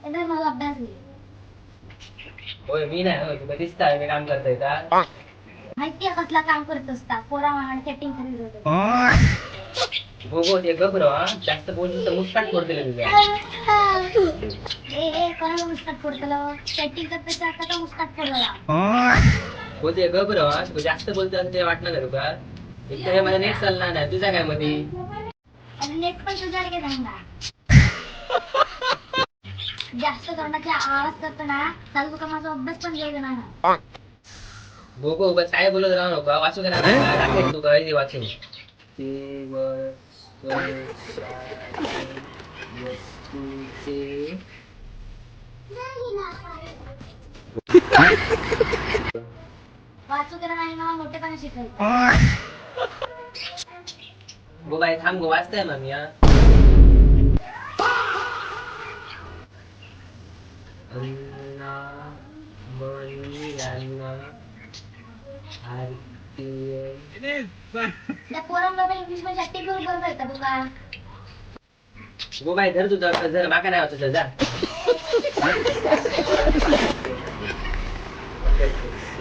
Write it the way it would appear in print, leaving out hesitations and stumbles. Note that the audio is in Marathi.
एकदा मला अभ्यास घे. होय मी नाही होय तुला दिसतंय मी काम करतोय का माहितीये कसला काम करत असता पोरा मागण सेटिंग करीत होते. हो ते गबरो जास्त बोलून तर मुस्काट फोड दिलं तुझ्या ए कोणाला मुस्काट फोडतलं सेटिंग करत आता का मुस्काट फोडला. हो ते गबरो तू जास्त बोलतो ते वाटणार का तुका एक तर हे माझा नेट चालणार नाही तुझा काय मध्ये आणि नेट पण तुझ्याकडे सांगा. जास्त तोंडाच्या आवाज करतो ना चालू तुका माझा अभ्यास पण घेऊ देणार ना. गो बस काय बोलत राहू नका वाचू करा दाखव तू काय वाचू वाचू करा नाही मला मोठेपणा शिकायचं. गो बाई थांब गो वाचताय मग मी त्या पोरांना इंग्लिश मध्ये ऍक्टिंग करून बरोबर आहे का तुका. गो बाई धर तुझा जर माका नाही वाचत जा